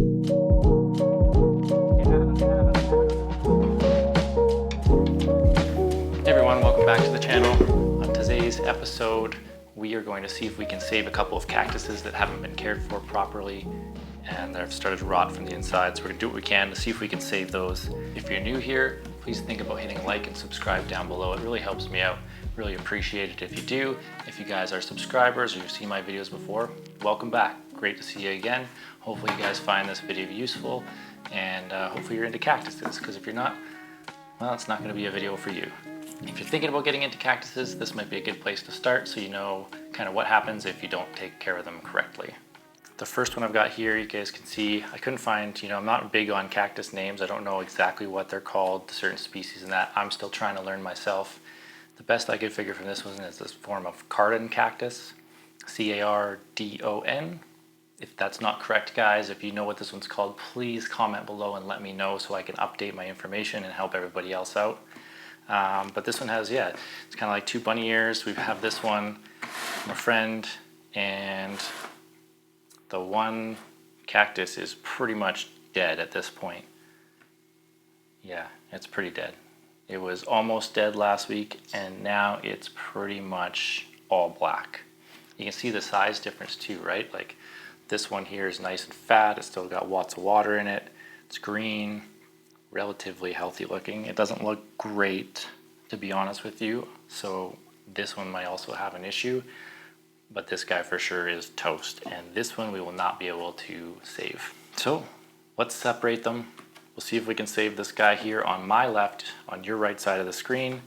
Hey everyone, welcome back to the channel. On today's episode, we are going to see if we can save a couple of cactuses that haven't been cared for properly and they've started to rot from the inside. So we're gonna do what we can to see if we can save those. If you're new here, please think about hitting like and subscribe down below. It really helps me out. Really appreciate it if you do. If you guys are subscribers or you've seen my videos before, welcome back. Great to see you again. Hopefully you guys find this video useful and hopefully you're into cactuses, because if you're not, well, it's not going to be a video for you. If you're thinking about getting into cactuses, this might be a good place to start so you know kind of what happens if you don't take care of them correctly. The first one I've got here, you guys can see, I couldn't find, I'm not big on cactus names. I don't know exactly what they're called, certain species and that. I'm still trying to learn myself. The best I could figure from this one is this form of cardon cactus, C-A-R-D-O-N. If that's not correct, guys, if you know what this one's called, please comment below and let me know so I can update my information and help everybody else out. But this one has, it's kind of like two bunny ears. We have this one from a friend, and the one cactus is pretty much dead at this point. Yeah, it's pretty dead. It was almost dead last week, and now it's pretty much all black. You can see the size difference too, right? Like this one here is nice and fat. It's still got lots of water in it. It's green, relatively healthy looking. It doesn't look great, to be honest with you. So this one might also have an issue, but this guy for sure is toast. And this one we will not be able to save. So let's separate them. We'll see if we can save this guy here on my left, on your right side of the screen.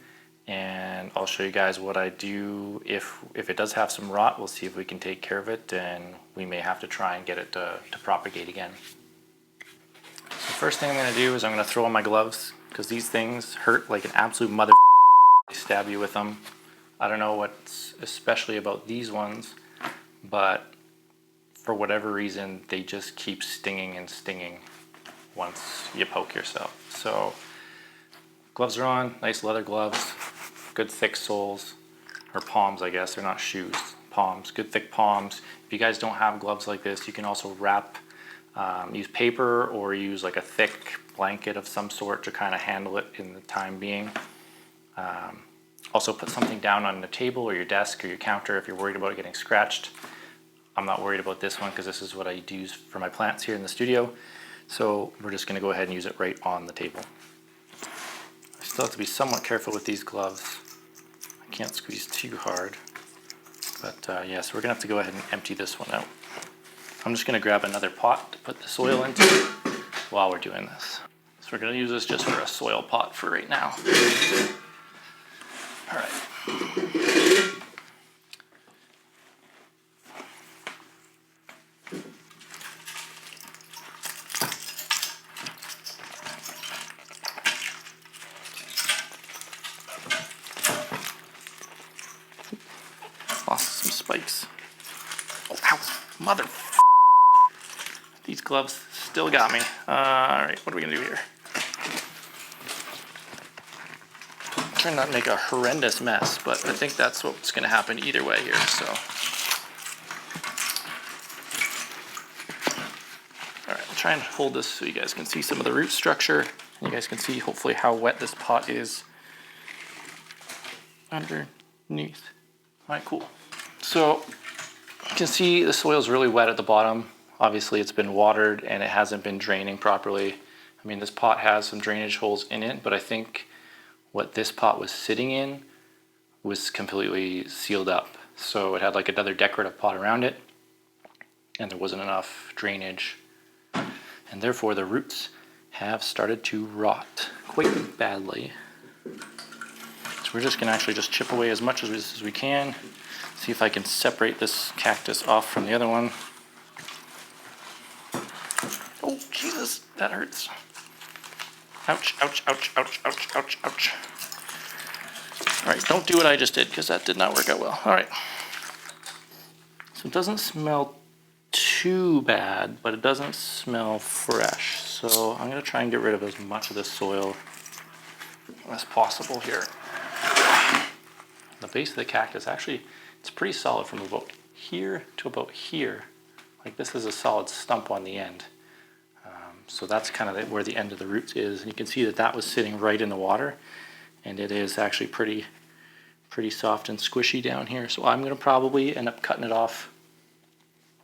And I'll show you guys what I do if it does have some rot. We'll see if we can take care of it, and we may have to try and get it to propagate again. So first thing I'm going to do is I'm going to throw on my gloves, because these things hurt like an absolute mother. They stab you with them. I don't know what's especially about these ones, but for whatever reason they just keep stinging and stinging once you poke yourself. So gloves are on, nice leather gloves, good thick soles, or palms I guess, they're not shoes, palms, good thick palms. If you guys don't have gloves like this, you can also wrap, use paper or use like a thick blanket of some sort to kind of handle it in the time being. Also put something down on the table or your desk or your counter if you're worried about it getting scratched. I'm not worried about this one because this is what I use for my plants here in the studio. So we're just going to go ahead and use it right on the table. I still have to be somewhat careful with these gloves. I can't squeeze too hard. But yeah, so we're going to have to go ahead and empty this one out. I'm just going to grab another pot to put the soil into while we're doing this. So we're going to use this just for a soil pot for right now. All right. Lost some spikes. Oh, ow, mother. These gloves still got me. All right, what are we gonna do here? Trying not to make a horrendous mess, but I think that's what's gonna happen either way here, so. All right, I'll try and hold this so you guys can see some of the root structure. And you guys can see hopefully how wet this pot is underneath. All right, cool. So you can see the soil's really wet at the bottom. Obviously it's been watered and it hasn't been draining properly. I mean, this pot has some drainage holes in it, but I think what this pot was sitting in was completely sealed up. So it had like another decorative pot around it and there wasn't enough drainage. And therefore the roots have started to rot quite badly. So we're just gonna actually just chip away as much as we can. See if I can separate this cactus off from the other one. Oh, Jesus, that hurts. Ouch, ouch, ouch, ouch, ouch, ouch, ouch. All right, don't do what I just did because that did not work out well. All right. So it doesn't smell too bad, but it doesn't smell fresh. So I'm gonna try and get rid of as much of this soil as possible here. The base of the cactus, actually, it's pretty solid from about here to about here. Like this is a solid stump on the end. So that's kind of where the end of the roots is. And you can see that that was sitting right in the water, and it is actually pretty soft and squishy down here. So I'm going to probably end up cutting it off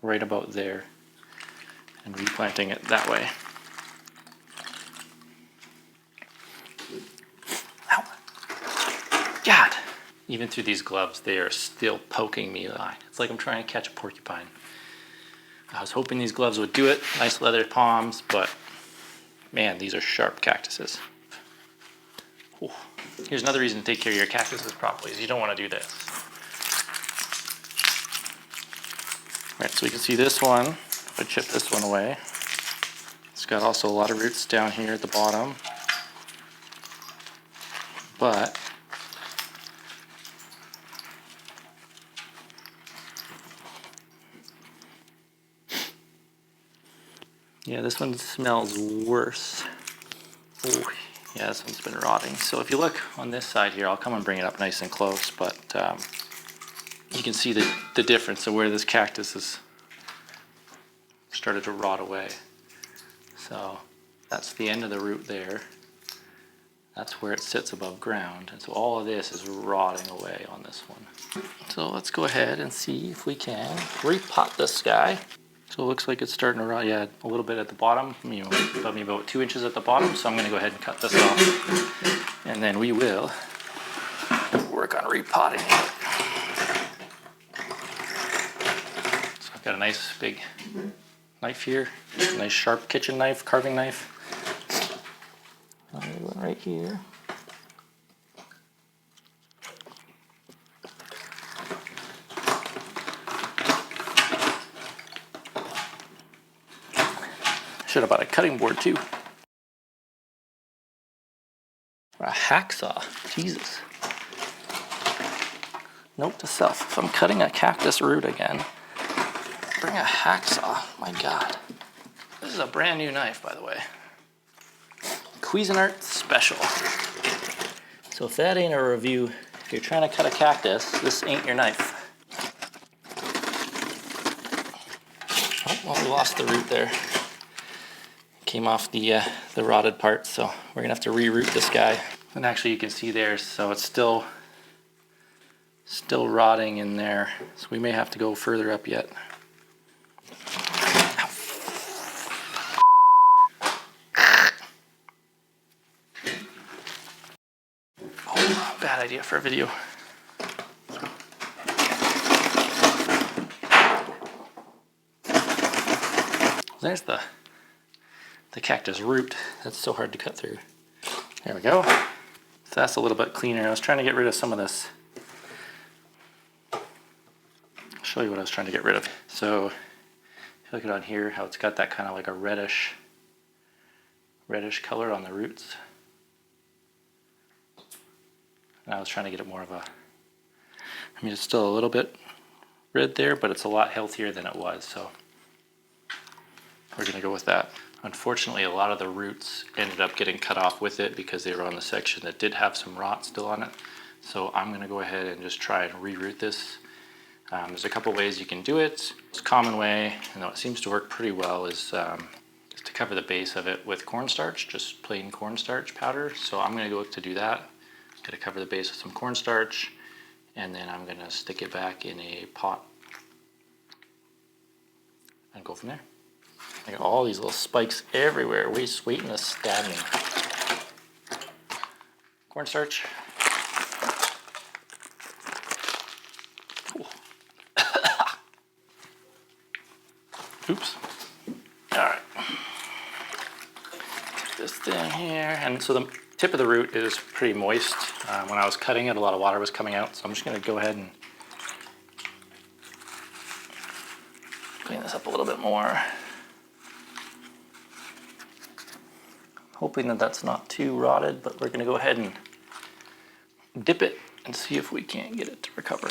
right about there and replanting it that way. Ow. God! Even through these gloves, they are still poking me in the eye. It's like I'm trying to catch a porcupine. I was hoping these gloves would do it. Nice leather palms, but man, these are sharp cactuses. Ooh. Here's another reason to take care of your cactuses properly, is you don't want to do this. Right, so we can see this one. If I chip this one away, it's got also a lot of roots down here at the bottom. But yeah, this one smells worse. Oh, yeah, this one's been rotting. So if you look on this side here, I'll come and bring it up nice and close, but you can see the difference of where this cactus has started to rot away. So that's the end of the root there. That's where it sits above ground. And so all of this is rotting away on this one. So let's go ahead and see if we can repot this guy. So it looks like it's starting to rot, yeah, a little bit at the bottom, probably about 2 inches at the bottom. So I'm gonna go ahead and cut this off, and then we will work on repotting it. So I've got a nice big knife here, a nice sharp kitchen knife, carving knife. Right here. Should have bought a cutting board too. Or a hacksaw. Jesus. Note to self, if I'm cutting a cactus root again, bring a hacksaw. My God. This is a brand new knife, by the way. Cuisinart Special. So if that ain't a review, if you're trying to cut a cactus, this ain't your knife. Oh, well, we lost the root there. Came off the rotted part, so we're gonna have to reroot this guy. And actually you can see there, so it's still rotting in there. So we may have to go further up yet. Oh, bad idea for a video. There's the cactus root. That's so hard to cut through. There we go. So that's a little bit cleaner. I was trying to get rid of some of this. I'll show you what I was trying to get rid of. So if you look at on here, how it's got that kind of like a reddish color on the roots. And I was trying to get it more of a, I mean, it's still a little bit red there, but it's a lot healthier than it was. So we're gonna go with that. Unfortunately, a lot of the roots ended up getting cut off with it because they were on the section that did have some rot still on it. So I'm gonna go ahead and just try and reroot this. There's a couple ways you can do it. It's a common way, and it seems to work pretty well, is just to cover the base of it with cornstarch, just plain cornstarch powder. So I'm gonna go to do that. I'm gonna cover the base with some cornstarch, and then I'm gonna stick it back in a pot and go from there. I got all these little spikes everywhere, just waiting to stab me. Cornstarch. Oops. All right. Take this thing here, and so the tip of the root is pretty moist. When I was cutting it, a lot of water was coming out, so I'm just going to go ahead and clean this up a little bit more. Hoping that that's not too rotted, but we're going to go ahead and dip it and see if we can't get it to recover.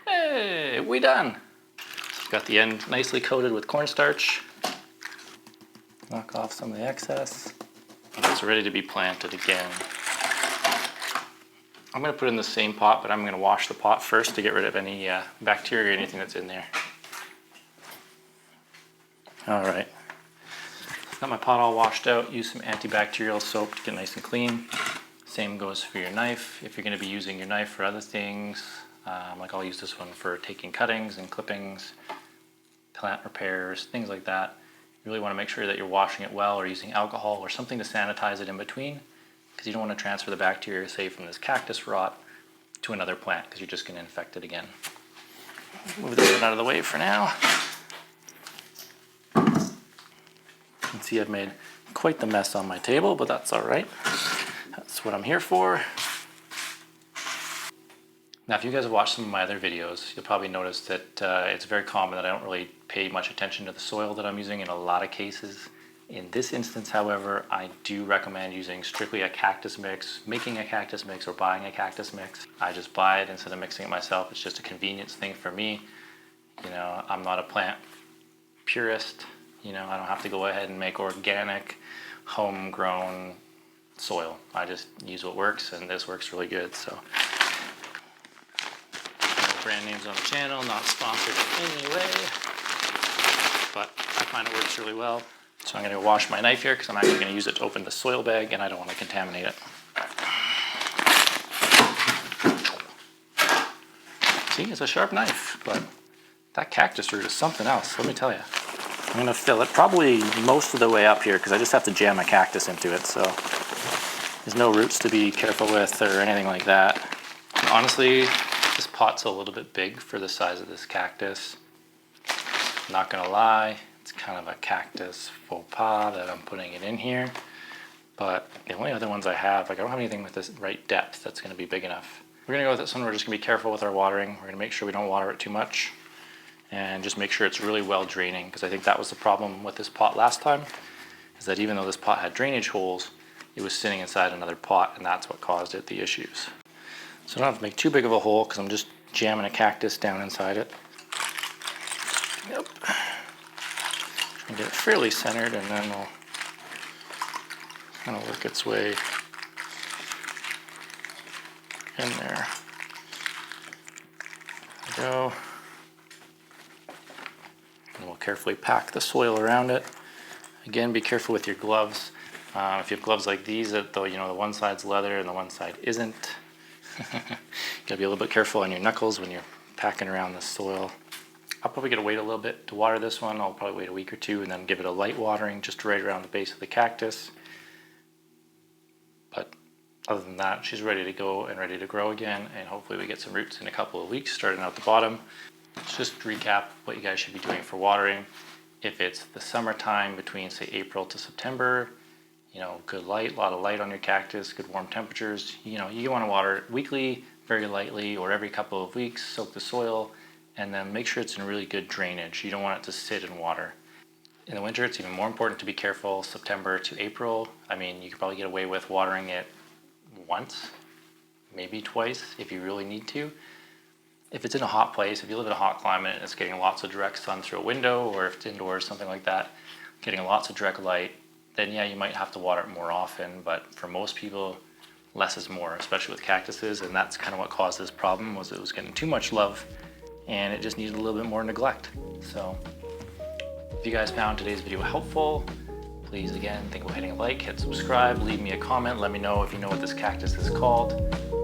Hey, we done. So got the end nicely coated with cornstarch. Knock off some of the excess. It's ready to be planted again. I'm going to put it in the same pot, but I'm going to wash the pot first to get rid of any bacteria or anything that's in there. All right. Got my pot all washed out. Use some antibacterial soap to get nice and clean. Same goes for your knife. If you're going to be using your knife for other things, like I'll use this one for taking cuttings and clippings, plant repairs, things like that. You really want to make sure that you're washing it well or using alcohol or something to sanitize it in between, because you don't want to transfer the bacteria, say from this cactus rot to another plant, because you're just going to infect it again. Move this one out of the way for now. You can see I've made quite the mess on my table, but that's all right. That's what I'm here for. Now, if you guys have watched some of my other videos, you'll probably notice that it's very common that I don't really pay much attention to the soil that I'm using in a lot of cases. In this instance, however, I do recommend using strictly a cactus mix, making a cactus mix or buying a cactus mix. I just buy it instead of mixing it myself. It's just a convenience thing for me. You know, I'm not a plant purist. You know, I don't have to go ahead and make organic, homegrown soil. I just use what works, and this works really good. So, no brand names on the channel, not sponsored in any way, but I find it works really well. So I'm going to wash my knife here because I'm actually going to use it to open the soil bag, and I don't want to contaminate it. See, it's a sharp knife, but that cactus root is something else, let me tell you. I'm going to fill it probably most of the way up here because I just have to jam a cactus into it, so there's no roots to be careful with or anything like that. And honestly, this pot's a little bit big for the size of this cactus. Not going to lie, it's kind of a cactus faux pas that I'm putting it in here, but the only other ones I have, like I don't have anything with this right depth that's going to be big enough. We're going to go with this one. We're just going to be careful with our watering. We're going to make sure we don't water it too much, and just make sure it's really well draining, because I think that was the problem with this pot last time, is that even though this pot had drainage holes, it was sitting inside another pot, and that's what caused it the issues. So I don't have to make too big of a hole because I'm just jamming a cactus down inside it. Yep. Try and get it fairly centered, and then we'll kind of work its way in there. There we go. And we'll carefully pack the soil around it. Again, be careful with your gloves. If you have gloves like these, that though, you know, the one side's leather and the one side isn't. You gotta be a little bit careful on your knuckles when you're packing around the soil. I'll probably gotta wait a little bit to water this one. I'll probably wait a week or two and then give it a light watering just right around the base of the cactus. But other than that, she's ready to go and ready to grow again, and hopefully we get some roots in a couple of weeks starting out the bottom. Let's just recap what you guys should be doing for watering. If it's the summertime between say April to September, you know, good light, a lot of light on your cactus, good warm temperatures, you know, you want to water it weekly, very lightly, or every couple of weeks. Soak the soil, and then make sure it's in really good drainage. You don't want it to sit in water. In the winter, it's even more important to be careful. September to April, I mean, you could probably get away with watering it once, maybe twice if you really need to. If it's in a hot place, if you live in a hot climate and it's getting lots of direct sun through a window, or if it's indoors, something like that, getting lots of direct light, then yeah, you might have to water it more often. But for most people, less is more, especially with cactuses, and that's kind of what caused this problem, was it was getting too much love and it just needed a little bit more neglect. So if you guys found today's video helpful, please again think about hitting a like, hit subscribe, leave me a comment, let me know if you know what this cactus is called.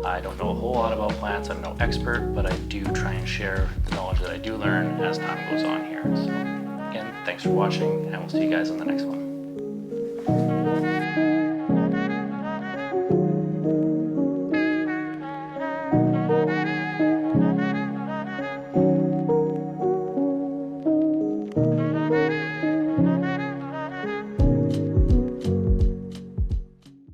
I don't know a whole lot about plants, I'm no expert, but I do try and share the knowledge that I do learn as time goes on here. So again, thanks for watching, and we'll see you guys on the next one.